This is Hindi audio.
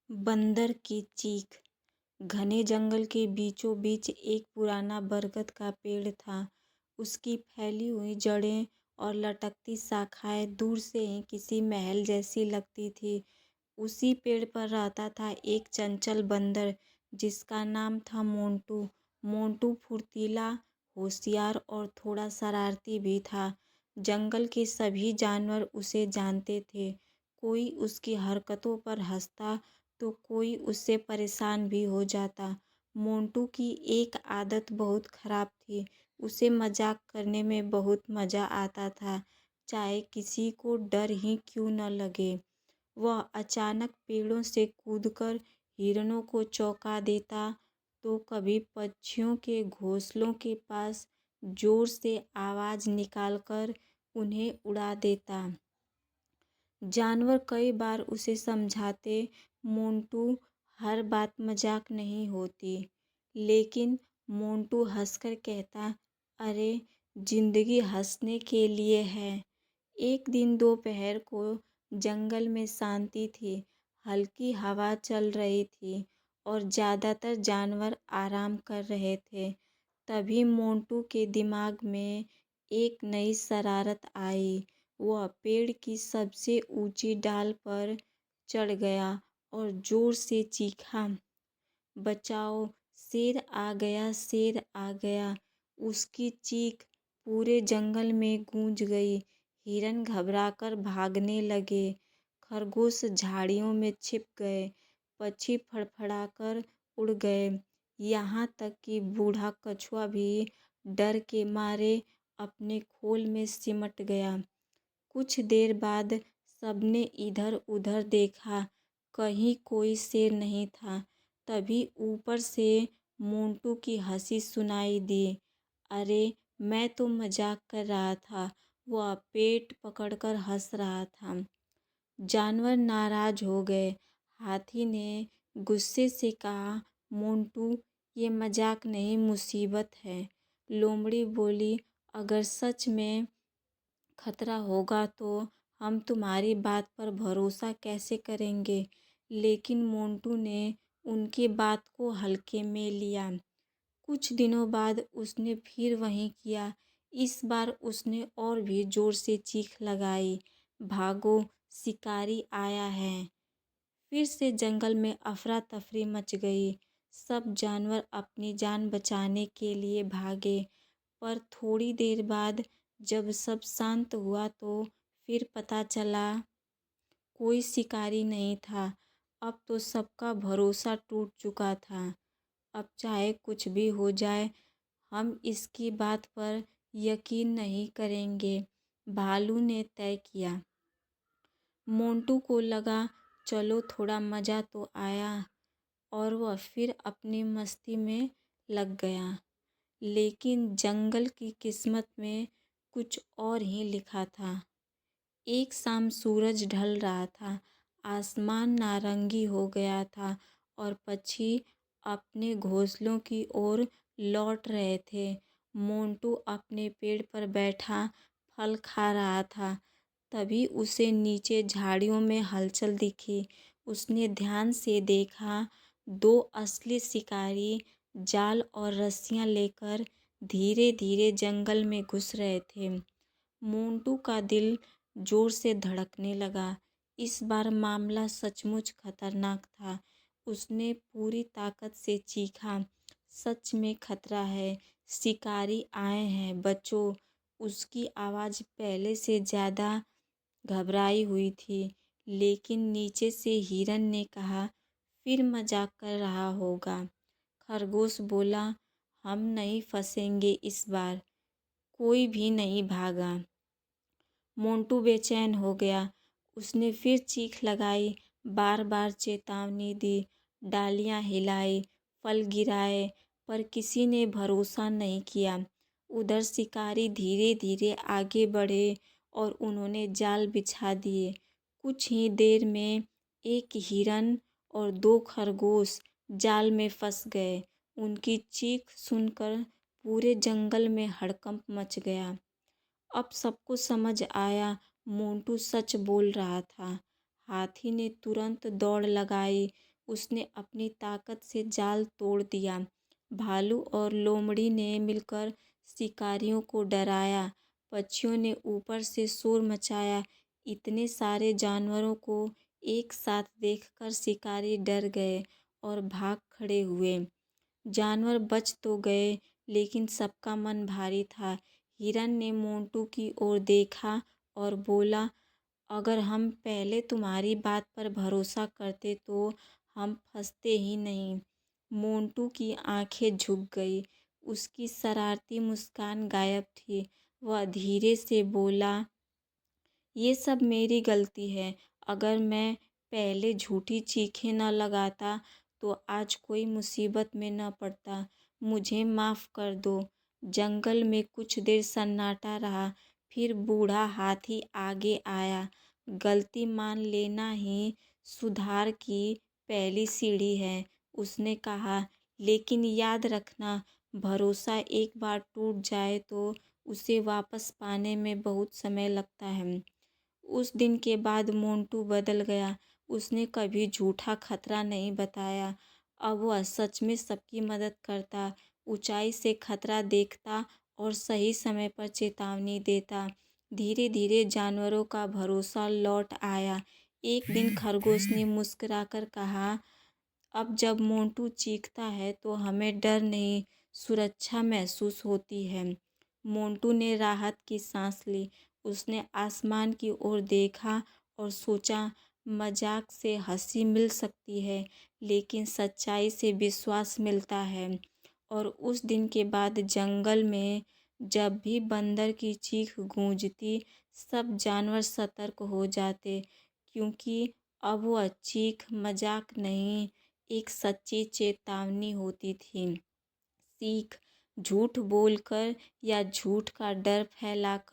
बंदर की चीख। घने जंगल के बीचों बीच एक पुराना बरगद का पेड़ था। उसकी फैली हुई जड़ें और लटकती शाखाएं दूर से ही किसी महल जैसी लगती थी। उसी पेड़ पर रहता था एक चंचल बंदर जिसका नाम था मोंटू। मोंटू फुर्तीला, होशियार और थोड़ा शरारती भी था। जंगल के सभी जानवर उसे जानते थे। कोई उसकी हरकतों पर हंसता तो कोई उससे परेशान भी हो जाता। मोंटू की एक आदत बहुत खराब थी। उसे मजाक करने में बहुत मज़ा आता था, चाहे किसी को डर ही क्यों न लगे। वह अचानक पेड़ों से कूदकर हिरणों को चौंका देता तो कभी पक्षियों के घोंसलों के पास जोर से आवाज़ निकालकर उन्हें उड़ा देता। जानवर कई बार उसे समझाते, मोंटू हर बात मजाक नहीं होती। लेकिन मोंटू हंसकर कहता, अरे जिंदगी हंसने के लिए है। एक दिन दोपहर को जंगल में शांति थी। हल्की हवा चल रही थी और ज़्यादातर जानवर आराम कर रहे थे। तभी मोंटू के दिमाग में एक नई शरारत आई। वह पेड़ की सबसे ऊंची डाल पर चढ़ गया और जोर से चीखा, बचाओ, शेर आ गया, शेर आ गया। उसकी चीख पूरे जंगल में गूंज गई। हिरन घबराकर भागने लगे, खरगोश झाड़ियों में छिप गए, पक्षी फड़फड़ाकर उड़ गए। यहाँ तक कि बूढ़ा कछुआ भी डर के मारे अपने खोल में सिमट गया। कुछ देर बाद सबने इधर उधर देखा, कहीं कोई शेर नहीं था। तभी ऊपर से मोंटू की हंसी सुनाई दी, अरे मैं तो मजाक कर रहा था। वह पेट पकड़कर हंस रहा था। जानवर नाराज हो गए। हाथी ने गुस्से से कहा, मोंटू ये मजाक नहीं, मुसीबत है। लोमड़ी बोली, अगर सच में खतरा होगा तो हम तुम्हारी बात पर भरोसा कैसे करेंगे। लेकिन मोंटू ने उनकी बात को हल्के में लिया। कुछ दिनों बाद उसने फिर वही किया। इस बार उसने और भी जोर से चीख लगाई, भागो, शिकारी आया है। फिर से जंगल में अफरा तफरी मच गई। सब जानवर अपनी जान बचाने के लिए भागे। पर थोड़ी देर बाद जब सब शांत हुआ तो फिर पता चला कोई शिकारी नहीं था। अब तो सबका भरोसा टूट चुका था। अब चाहे कुछ भी हो जाए, हम इसकी बात पर यकीन नहीं करेंगे, भालू ने तय किया। मोंटू को लगा, चलो थोड़ा मज़ा तो आया, और वह फिर अपनी मस्ती में लग गया। लेकिन जंगल की किस्मत में कुछ और ही लिखा था। एक शाम सूरज ढल रहा था, आसमान नारंगी हो गया था और पक्षी अपने घोंसलों की ओर लौट रहे थे। मोंटू अपने पेड़ पर बैठा फल खा रहा था। तभी उसे नीचे झाड़ियों में हलचल दिखी। उसने ध्यान से देखा, दो असली शिकारी जाल और रस्सियां लेकर धीरे धीरे जंगल में घुस रहे थे। मोंटू का दिल जोर से धड़कने लगा। इस बार मामला सचमुच खतरनाक था। उसने पूरी ताकत से चीखा, सच में खतरा है, शिकारी आए हैं, बचो। उसकी आवाज़ पहले से ज़्यादा घबराई हुई थी। लेकिन नीचे से हिरन ने कहा, फिर मजाक कर रहा होगा। खरगोश बोला, हम नहीं फंसेंगे इस बार। कोई भी नहीं भागा। मोंटू बेचैन हो गया। उसने फिर चीख लगाई, बार बार चेतावनी दी, डालियां हिलाई, फल गिराए, पर किसी ने भरोसा नहीं किया। उधर शिकारी धीरे धीरे आगे बढ़े और उन्होंने जाल बिछा दिए। कुछ ही देर में एक हिरन और दो खरगोश जाल में फंस गए। उनकी चीख सुनकर पूरे जंगल में हड़कंप मच गया। अब सबको समझ आया, मोंटू सच बोल रहा था। हाथी ने तुरंत दौड़ लगाई। उसने अपनी ताकत से जाल तोड़ दिया। भालू और लोमड़ी ने मिलकर शिकारियों को डराया। पक्षियों ने ऊपर से शोर मचाया। इतने सारे जानवरों को एक साथ देखकर शिकारी डर गए और भाग खड़े हुए। जानवर बच तो गए, लेकिन सबका मन भारी था। हिरन ने मोंटू की ओर देखा और बोला, अगर हम पहले तुम्हारी बात पर भरोसा करते तो हम फंसते ही नहीं। मोंटू की आंखें झुक गई। उसकी शरारती मुस्कान गायब थी। वह धीरे से बोला, ये सब मेरी गलती है। अगर मैं पहले झूठी चीखें न लगाता तो आज कोई मुसीबत में न पड़ता। मुझे माफ़ कर दो। जंगल में कुछ देर सन्नाटा रहा। फिर बूढ़ा हाथी आगे आया। गलती मान लेना ही सुधार की पहली सीढ़ी है, उसने कहा। लेकिन याद रखना, भरोसा एक बार टूट जाए तो उसे वापस पाने में बहुत समय लगता है। उस दिन के बाद मोंटू बदल गया। उसने कभी झूठा खतरा नहीं बताया। अब वह सच में सबकी मदद करता, ऊंचाई से खतरा देखता और सही समय पर चेतावनी देता। धीरे धीरे जानवरों का भरोसा लौट आया। एक दिन खरगोश ने मुस्कुराकर कहा, अब जब मोंटू चीखता है तो हमें डर नहीं, सुरक्षा महसूस होती है। मोंटू ने राहत की सांस ली। उसने आसमान की ओर देखा और सोचा, मजाक से हंसी मिल सकती है, लेकिन सच्चाई से विश्वास मिलता है। और उस दिन के बाद जंगल में जब भी बंदर की चीख गूंजती, सब जानवर सतर्क हो जाते, क्योंकि अब वह चीख मजाक नहीं, एक सच्ची चेतावनी होती थी। सीख: झूठ बोलकर या झूठ का डर फैलाकर